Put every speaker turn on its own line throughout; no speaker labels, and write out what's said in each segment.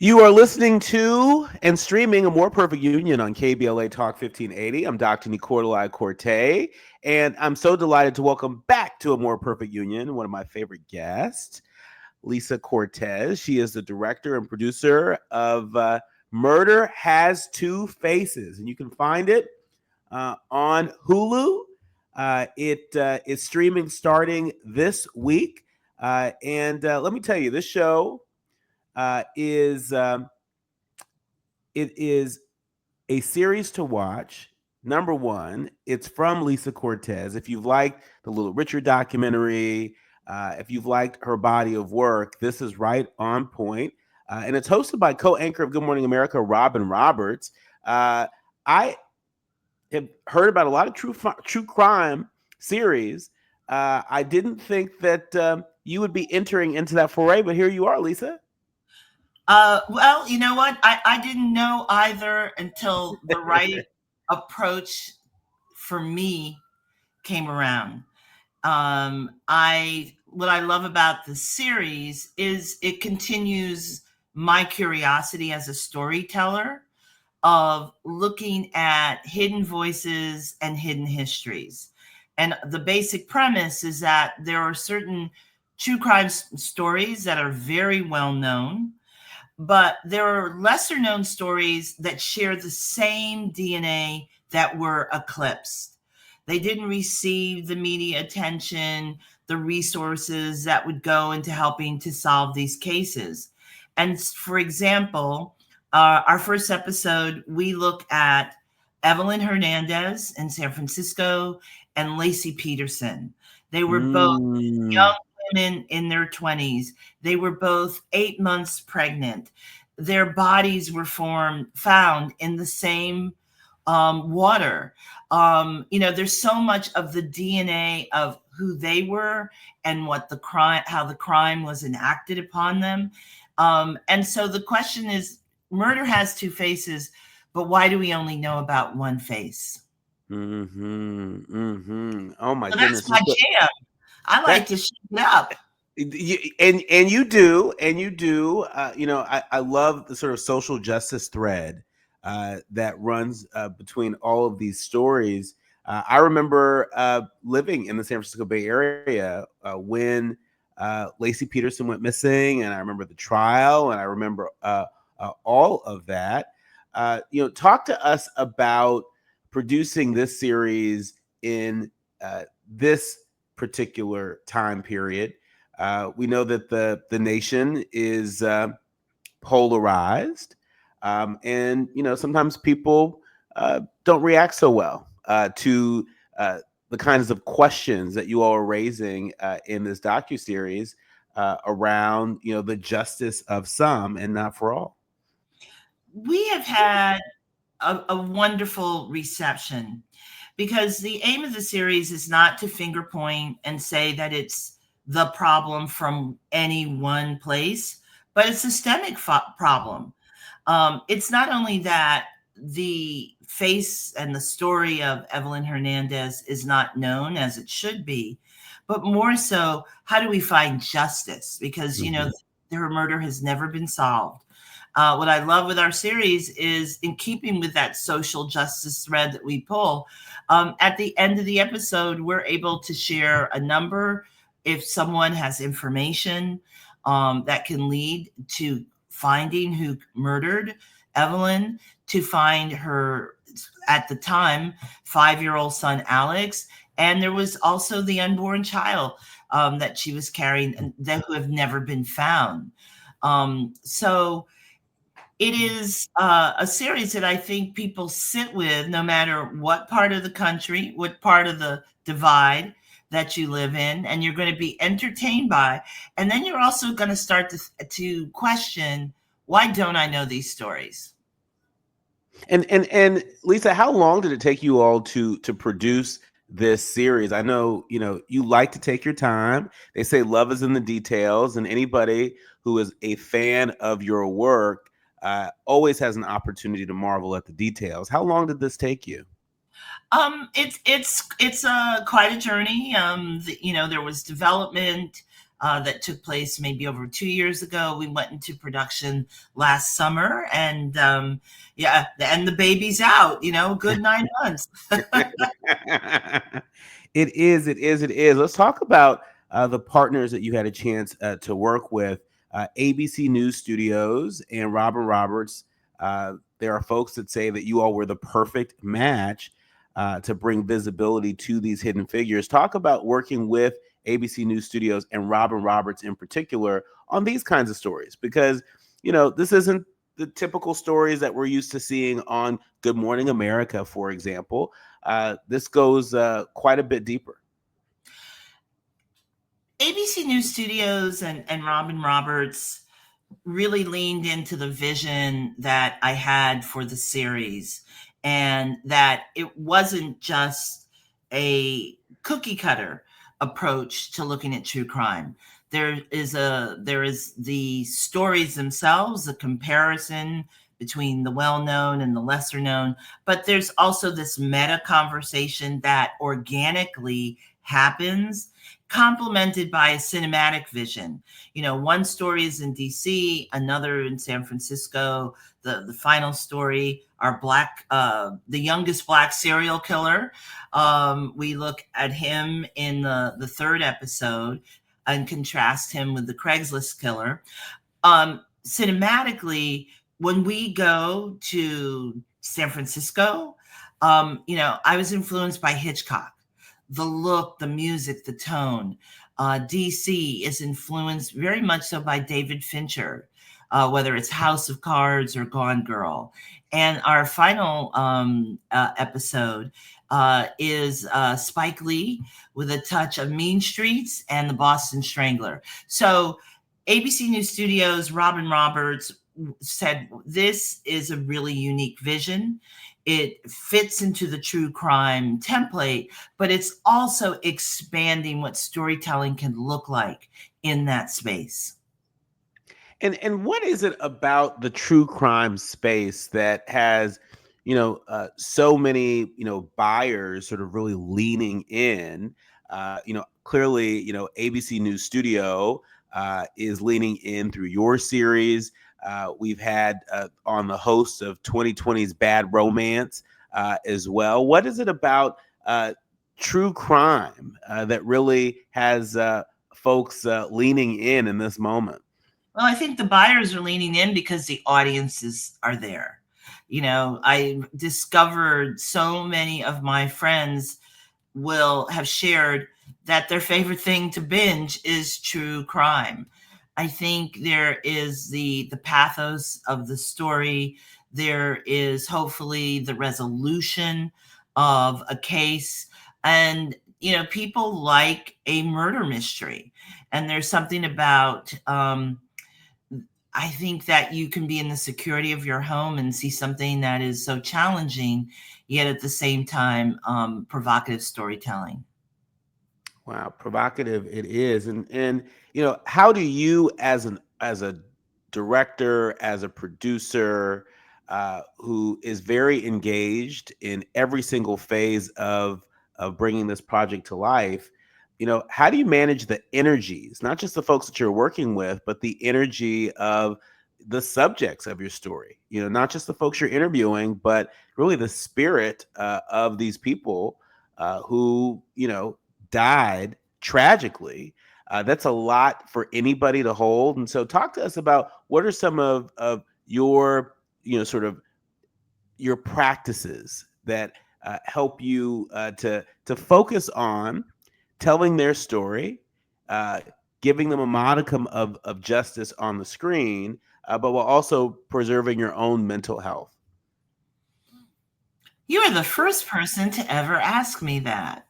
You are listening to and streaming A More Perfect Union on KBLA Talk 1580. I'm Dr. Nii-Quartelai Quartey, and I'm so delighted to welcome back to A More Perfect Union one of my favorite guests, Lisa Cortés. She is the director and producer of Murder Has Two Faces, and you can find it on Hulu. It is streaming starting this week. And let me tell you, this show is it is a series to watch. Number one, it's from Lisa Cortés. If you've liked the Little Richard documentary, if you've liked her body of work, this is right on point. And it's hosted by co-anchor of Good Morning America, Robin Roberts. I have heard about a lot of true crime series. I didn't think that you would be entering into that foray, but here you are, Lisa.
Well, you know what? I didn't know either until the right approach for me came around. What I love about the series is it continues my curiosity as a storyteller of looking at hidden voices and hidden histories. And the basic premise is that there are certain true crime stories that are very well known, but there are lesser known stories that share the same DNA that were eclipsed. They didn't receive the media attention, the resources that would go into helping to solve these cases. And for example, our first episode, we look at Evelyn Hernandez in San Francisco and Laci Peterson. They were both young women in their 20s. They were both 8 months pregnant. Their bodies were found in the same water. There's so much of the DNA of who they were and what the crime, how the crime was enacted upon them. And so the question is, murder has two faces, but why do we only know about one face?
Oh my
So
goodness.
that's my jam. I like to shake it up.
And you do. I love the sort of social justice thread that runs between all of these stories. I remember living in the San Francisco Bay Area when Laci Peterson went missing, and I remember the trial, and I remember all of that. Talk to us about producing this series in this particular time period. We know that the nation is polarized, and sometimes people don't react so well to the kinds of questions that you all are raising in this docuseries around the justice of some and not for all.
We have had a wonderful reception because the aim of the series is not to finger point and say that it's the problem from any one place, but it's a systemic problem. It's not only that the face and the story of Evelyn Hernandez is not known as it should be, but more so, how do we find justice? Because, her murder has never been solved. What I love with our series is, in keeping with that social justice thread that we pull, at the end of the episode, we're able to share a number if someone has information that can lead to finding who murdered Evelyn, to find her, at the time, 5-year-old son, Alex. And there was also the unborn child that she was carrying and that who have never been found. So it is a series that I think people sit with no matter what part of the country, what part of the divide that you live in, and you're going to be entertained by. And then you're also going to start to question, why don't I know these stories?
And Lisa, how long did it take you all to produce this series? I know, you like to take your time. They say love is in the details, and anybody who is a fan of your work always has an opportunity to marvel at the details. How long did this take you?
It's quite a journey. There was development. that took place maybe over 2 years ago. We went into production last summer, and yeah, and the baby's out, good 9 months.
It is. It is. It is. Let's talk about the partners that you had a chance to work with. ABC News Studios and Robin Roberts. There are folks that say that you all were the perfect match to bring visibility to these hidden figures. Talk about working with ABC News Studios and Robin Roberts in particular on these kinds of stories, because this isn't the typical stories that we're used to seeing on Good Morning America, for example. This goes quite a bit deeper.
ABC News Studios and Robin Roberts really leaned into the vision that I had for the series, and that it wasn't just a cookie cutter approach to looking at true crime. There is the stories themselves, the comparison between the well-known and the lesser known, but there's also this meta conversation that organically happens, complemented by a cinematic vision. One story is in DC, another in San Francisco. The final story, the youngest Black serial killer. We look at him in the third episode and contrast him with the Craigslist killer. Cinematically, when we go to San Francisco, I was influenced by Hitchcock. The look, the music, the tone. DC is influenced very much so by David Fincher, whether it's House of Cards or Gone Girl. And our final episode is Spike Lee with a touch of Mean Streets and The Boston Strangler. So ABC News Studios, Robin Roberts said, this is a really unique vision. It fits into the true crime template, but it's also expanding what storytelling can look like in that space.
And what is it about the true crime space that has, so many, buyers sort of really leaning in? Clearly, ABC News Studio is leaning in through your series. We've had on the host of 2020's Bad Romance as well. What is it about true crime that really has folks leaning in this moment?
Well, I think the buyers are leaning in because the audiences are there. I discovered so many of my friends will have shared that their favorite thing to binge is true crime. I think there is the pathos of the story. There is hopefully the resolution of a case. And, people like a murder mystery. And there's something about, I think that you can be in the security of your home and see something that is so challenging, yet at the same time, provocative storytelling.
Wow, provocative it is. And how do you as a director, as a producer, who is very engaged in every single phase of bringing this project to life, how do you manage the energies, not just the folks that you're working with, but the energy of the subjects of your story? Not just the folks you're interviewing, but really the spirit of these people who died tragically. That's a lot for anybody to hold. And so talk to us about what are some of your, sort of your practices that help you to focus on telling their story, giving them a modicum of justice on the screen, but while also preserving your own mental health.
You are the first person to ever ask me that.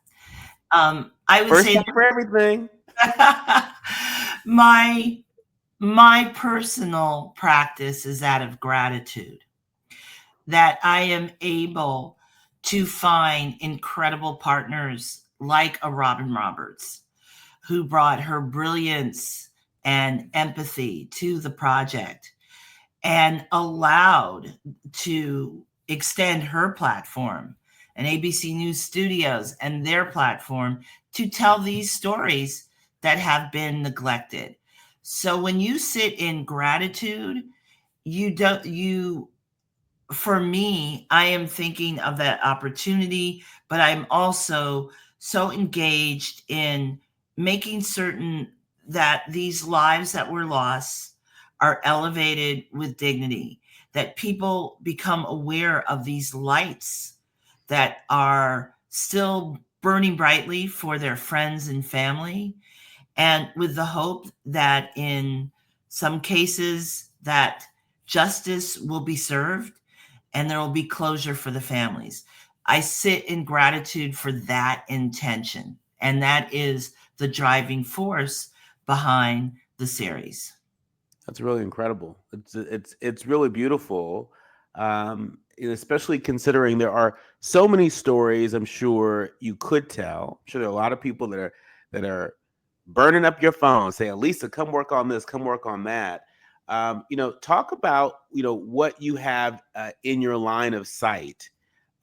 I would
First
say
time for everything.
my personal practice is that of gratitude, that I am able to find incredible partners like a Robin Roberts, who brought her brilliance and empathy to the project and allowed to extend her platform, and ABC News Studios and their platform, to tell these stories that have been neglected. So when you sit in gratitude, you for me, I am thinking of that opportunity, but I'm also so engaged in making certain that these lives that were lost are elevated with dignity, that people become aware of these lights that are still burning brightly for their friends and family, and with the hope that in some cases that justice will be served and there will be closure for the families. I sit in gratitude for that intention, and that is the driving force behind the series.
That's really incredible. It's really beautiful, especially considering there are so many stories. I'm sure you could tell. I'm sure there are a lot of people that are burning up your phone, saying, "Lisa, come work on this, come work on that." Talk about what you have in your line of sight.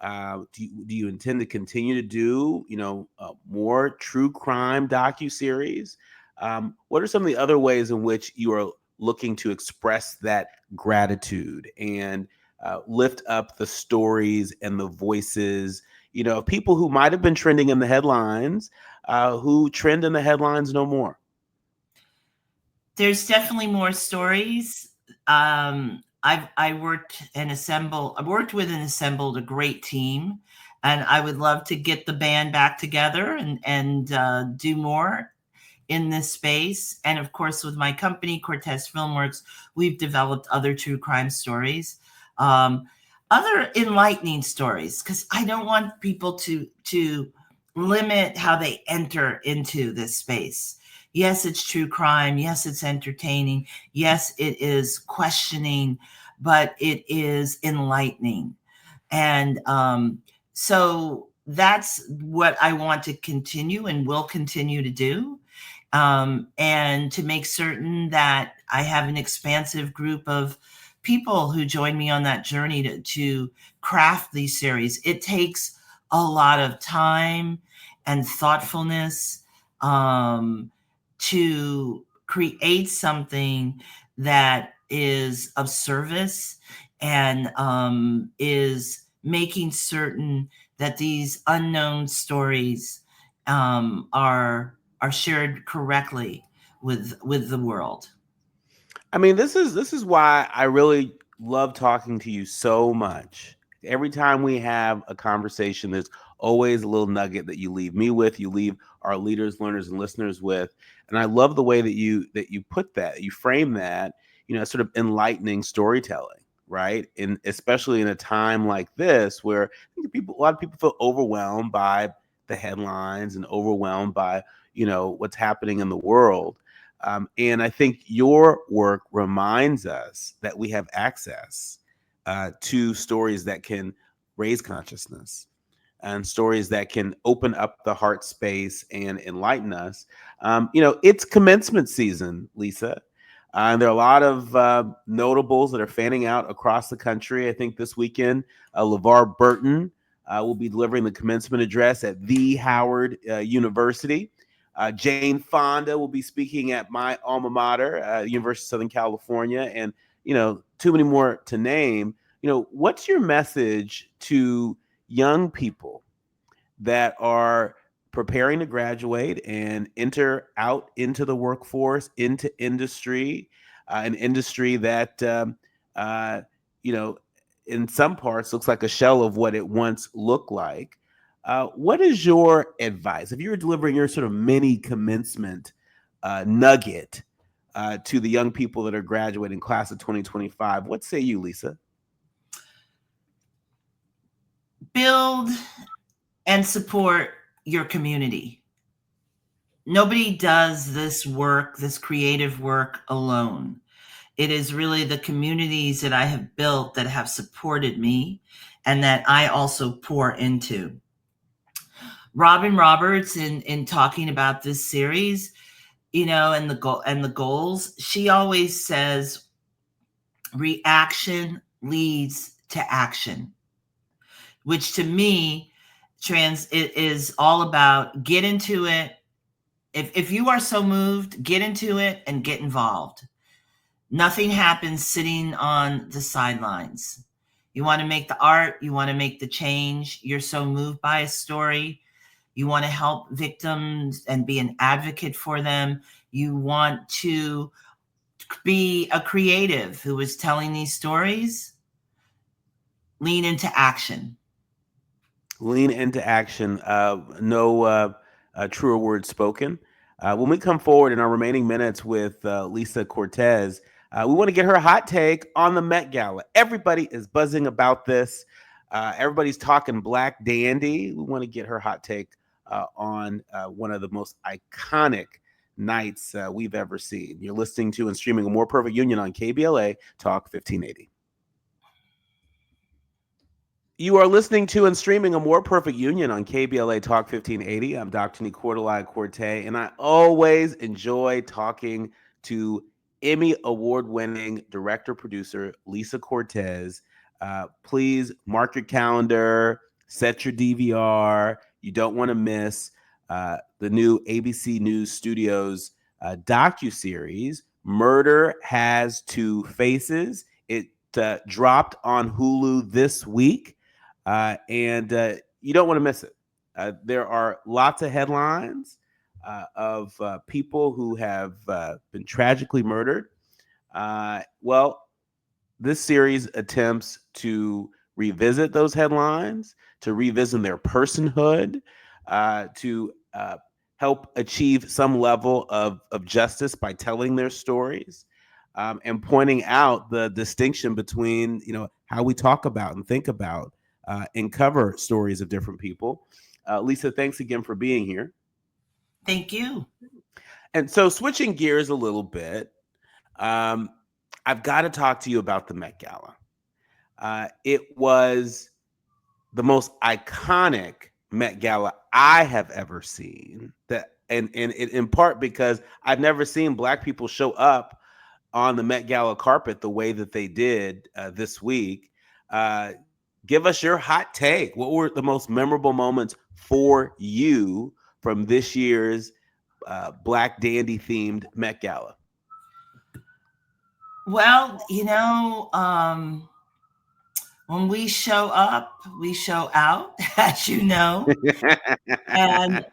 Do you intend to continue to do more true crime docu series? What are some of the other ways in which you are looking to express that gratitude and lift up the stories and the voices, of people who might have been trending in the headlines, who trend in the headlines no more?
There's definitely more stories. I worked with and assembled a great team, and I would love to get the band back together and do more in this space. And of course, with my company, Cortes Filmworks, we've developed other true crime stories, um, other enlightening stories, because I don't want people to limit how they enter into this space. Yes, it's true crime. Yes, it's entertaining. Yes, it is questioning, but it is enlightening. And so that's what I want to continue and will continue to do, and to make certain that I have an expansive group of people who join me on that journey to craft these series. It takes a lot of time and thoughtfulness, to create something that is of service and is making certain that these unknown stories are shared correctly with the world.
I mean, this is why I really love talking to you so much. Every time we have a conversation, there's always a little nugget that you leave me with, you leave our leaders, learners, and listeners with. And I love the way that you put that, you frame that, sort of enlightening storytelling, right? And especially in a time like this where I think a lot of people feel overwhelmed by the headlines and overwhelmed by, what's happening in the world. And I think your work reminds us that we have access to stories that can raise consciousness and stories that can open up the heart space and enlighten us. It's commencement season, Lisa. And there are a lot of notables that are fanning out across the country. I think this weekend, LeVar Burton will be delivering the commencement address at the Howard University. Jane Fonda will be speaking at my alma mater, University of Southern California, and too many more to name. What's your message to young people that are preparing to graduate and enter out into the workforce, into industry, an industry that uh, you know in some parts looks like a shell of what it once looked like? What is your advice if you were delivering your sort of mini commencement nugget to the young people that are graduating class of 2025? What say you, Lisa?
Build and support your community. Nobody does this work, this creative work, alone. It is really the communities that I have built that have supported me and that I also pour into. Robin Roberts, in talking about this series, and the goals, she always says reaction leads to action, which to me it is all about get into it, If you are so moved, get into it and get involved. Nothing happens sitting on the sidelines. You want to make the art, you want to make the change. You're so moved by a story. You want to help victims and be an advocate for them. You want to be a creative who is telling these stories. Lean into action.
Lean into action. No truer words spoken. When we come forward in our remaining minutes with Lisa Cortés, we want to get her hot take on the Met Gala. Everybody is buzzing about this. Everybody's talking Black Dandy. We want to get her hot take on one of the most iconic nights we've ever seen. You're listening to and streaming A More Perfect Union on KBLA Talk 1580. You are listening to and streaming A More Perfect Union on KBLA Talk 1580. I'm Dr. Nii-Quartelai Quartey, and I always enjoy talking to Emmy award-winning director-producer Lisa Cortés. Please mark your calendar, set your DVR. You don't want to miss the new ABC News Studios docuseries, Murder Has Two Faces. It dropped on Hulu this week. And you don't want to miss it. There are lots of headlines of people who have been tragically murdered. Well, this series attempts to revisit those headlines, to revisit their personhood, to help achieve some level of justice by telling their stories. And pointing out the distinction between, how we talk about and think about and cover stories of different people. Lisa, thanks again for being here.
Thank you.
And so, switching gears a little bit, I've got to talk to you about the Met Gala. It was the most iconic Met Gala I have ever seen. And in part because I've never seen Black people show up on the Met Gala carpet the way that they did this week. Give us your hot take. What were the most memorable moments for you from this year's Black Dandy themed Met Gala?
Well, when we show up, we show out, as you know. And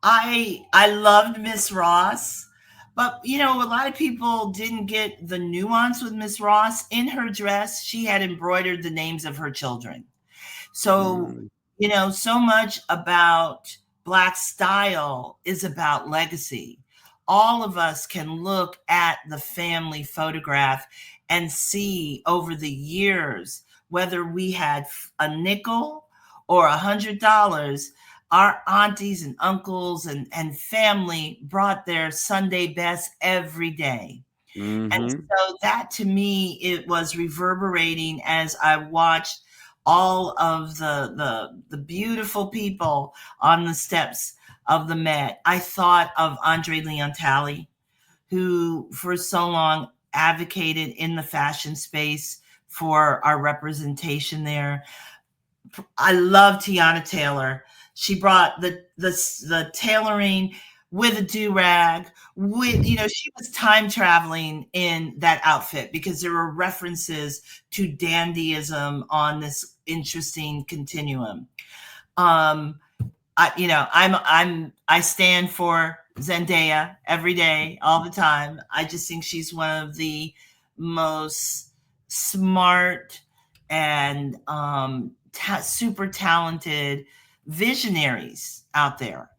I loved Miss Ross. But, a lot of people didn't get the nuance with Miss Ross. In her dress, she had embroidered the names of her children. So, so much about Black style is about legacy. All of us can look at the family photograph and see over the years, whether we had a nickel or $100, our aunties and uncles and family brought their Sunday best every day. Mm-hmm. And so that, to me, it was reverberating as I watched all of the beautiful people on the steps of the Met. I thought of Andre Leon Talley, who for so long advocated in the fashion space for our representation there. I love Tiana Taylor. She brought the tailoring with a do-rag, she was time traveling in that outfit because there were references to dandyism on this interesting continuum. I stand for Zendaya every day, all the time. I just think she's one of the most smart and super talented visionaries out there,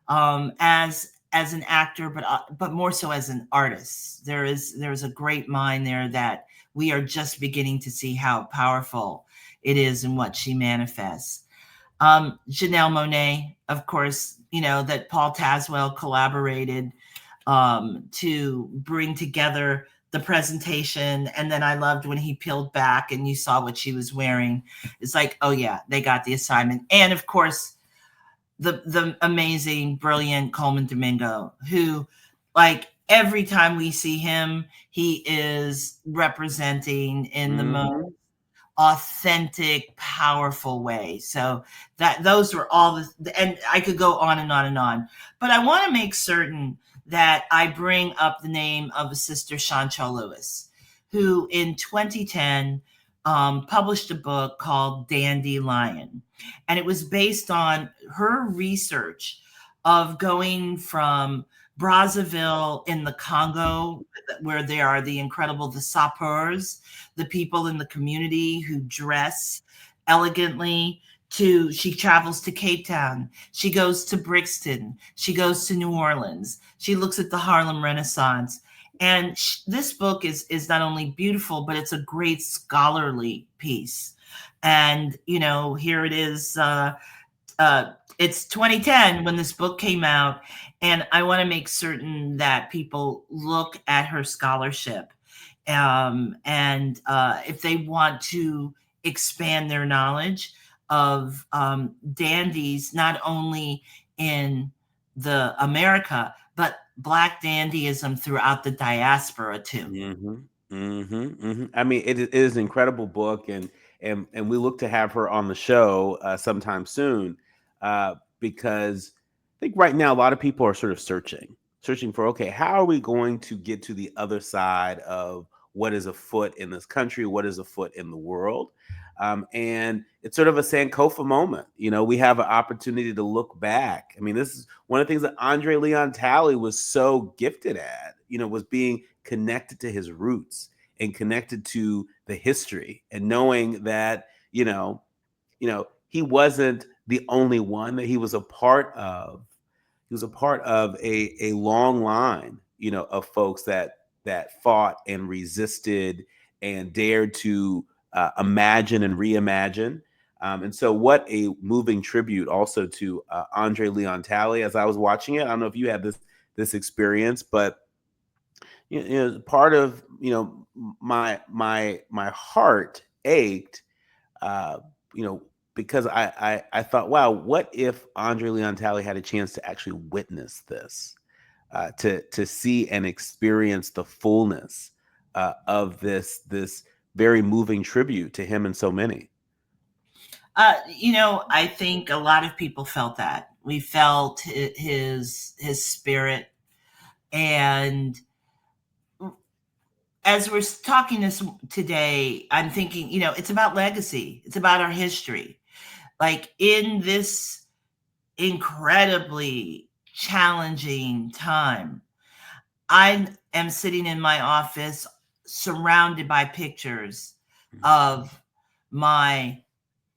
as an actor, but more so as an artist. There's a great mind there that we are just beginning to see how powerful it is in what she manifests. Janelle Monáe, of course, that Paul Tazwell collaborated to bring together the presentation. And then I loved when he peeled back and you saw what she was wearing. It's like, oh yeah, they got the assignment. And of course, the amazing, brilliant Coleman Domingo, who, like, every time we see him, he is representing in the most authentic, powerful way. So that those were all and I could go on and on and on. But I want to make certain that I bring up the name of a sister, Chantal Lewis, who in 2010 published a book called Dandelion. And it was based on her research of going from Brazzaville in the Congo, where there are the sapeurs, the people in the community who dress elegantly, to she travels to Cape Town, she goes to Brixton, she goes to New Orleans, she looks at the Harlem Renaissance. And this book is not only beautiful, but it's a great scholarly piece. And here it is. It's 2010 when this book came out, and I want to make certain that people look at her scholarship, and if they want to expand their knowledge of dandies, not only in the America, but Black dandyism throughout the diaspora too.
I mean, it is an incredible book, and we look to have her on the show sometime soon, because I think right now a lot of people are sort of searching for, okay, how are we going to get to the other side of what is afoot in this country, what is afoot in the world. And it's sort of a Sankofa moment. We have an opportunity to look back. I mean, this is one of the things that Andre Leon Talley was so gifted at, was being connected to his roots and connected to the history, and knowing that, he wasn't the only one, that he was a part of. He was a part of a long line, of folks that fought and resisted and dared to imagine and reimagine. And so, what a moving tribute also to Andre Leon Talley. As I was watching it, I don't know if you had this experience, but part of my heart ached, uh, you know, because I thought, wow, what if Andre Leon Talley had a chance to actually witness this, to see and experience the fullness of this very moving tribute to him and so many.
I think a lot of people felt that. We felt his spirit, and as we're talking this today, I'm thinking, it's about legacy. It's about our history. Like, in this incredibly challenging time, I am sitting in my office surrounded by pictures of my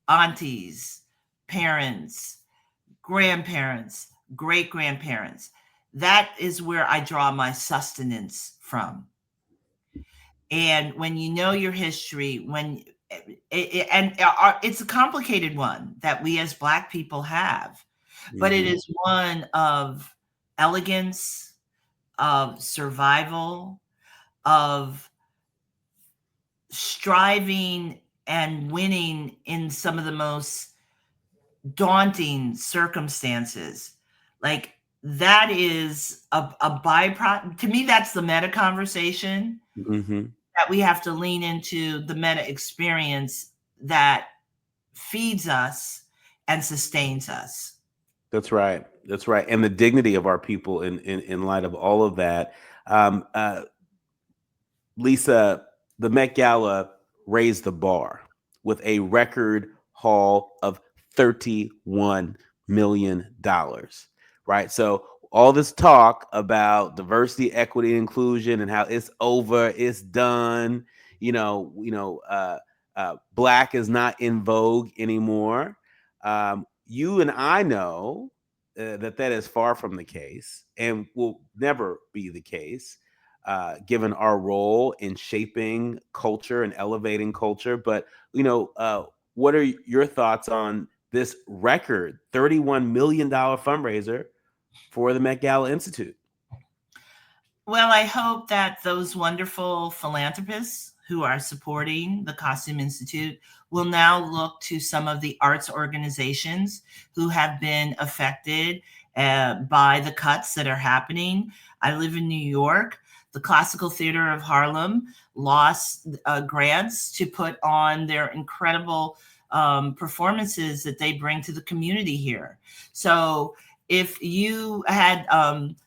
aunties, parents, grandparents, great grandparents. That is where I draw my sustenance from. And when you know your history, it's a complicated one that we as Black people have, but it is one of elegance, of survival, of striving and winning in some of the most daunting circumstances. Like, that is a byproduct. To me, that's the meta conversation that we have to lean into, the meta experience that feeds us and sustains us.
That's right. That's right. And the dignity of our people in light of all of that. Lisa, the Met Gala raised the bar with a record haul of $31 million, right? So all this talk about diversity, equity, inclusion, and how it's over, it's done. Black is not in vogue anymore. You and I know that is far from the case and will never be the case, given our role in shaping culture and elevating culture. But, what are your thoughts on this record $31 million fundraiser for the Met Gala Institute?
Well, I hope that those wonderful philanthropists who are supporting the Costume Institute will now look to some of the arts organizations who have been affected by the cuts that are happening. I live in New York. The Classical Theater of Harlem lost grants to put on their incredible performances that they bring to the community here. So if you had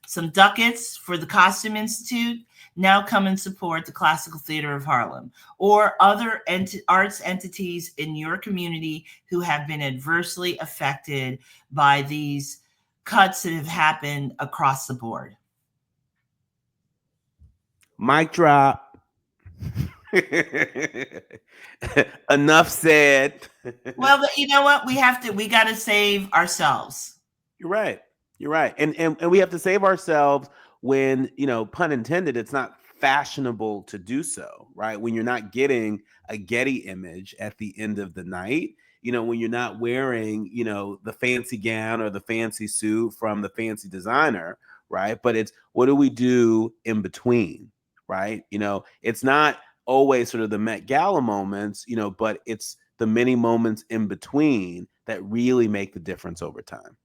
some ducats for the Costume Institute, now come and support the Classical Theater of Harlem or other arts entities in your community who have been adversely affected by these cuts that have happened across the board.
Mic drop. Enough said.
Well, but you know what? We got to save ourselves.
You're right. You're right. And we have to save ourselves when, pun intended, it's not fashionable to do so, right? When you're not getting a Getty image at the end of the night, when you're not wearing, the fancy gown or the fancy suit from the fancy designer, right? But it's what do we do in between, right? It's not always sort of the Met Gala moments, but it's the many moments in between that really make the difference over time.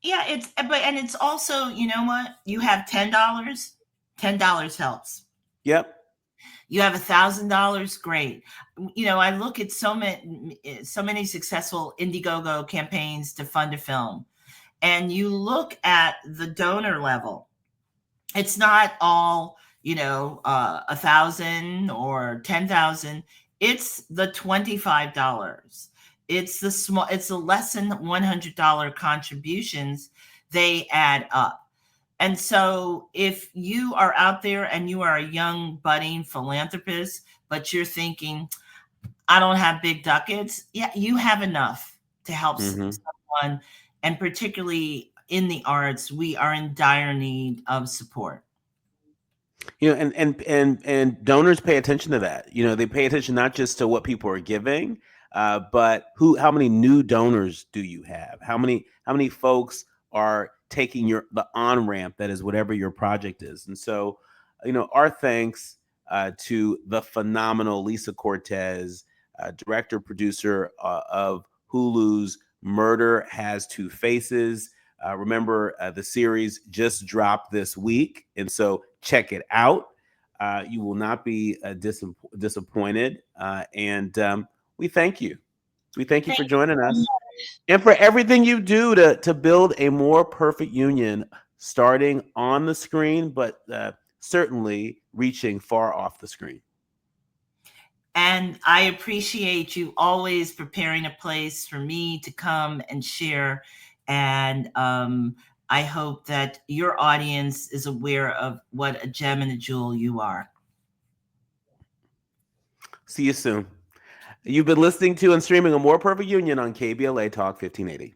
Yeah, and it's also, you know what? You have $10, $10 helps.
Yep.
You have $1,000, great. I look at so many successful Indiegogo campaigns to fund a film, and you look at the donor level. It's not all 1,000 or 10,000. It's the $25. It's the less than $100 contributions. They add up. And so if you are out there and you are a young budding philanthropist, but you're thinking, I don't have big ducats. Yeah, you have enough to help someone. And particularly in the arts, we are in dire need of support.
And donors pay attention to that. They pay attention not just to what people are giving, but how many new donors do you have? How many folks are taking the on ramp that is whatever your project is? And so, our thanks to the phenomenal Lisa Cortés, director producer of Hulu's Murder Has Two Faces. Remember, the series just dropped this week, and so check it out. You will not be disappointed. And we thank you. We thank you for joining us and for everything you do to build a more perfect union, starting on the screen, but certainly reaching far off the screen.
And I appreciate you always preparing a place for me to come and share. And I hope that your audience is aware of what a gem and a jewel you are.
See you soon. You've been listening to and streaming A More Perfect Union on KBLA Talk 1580.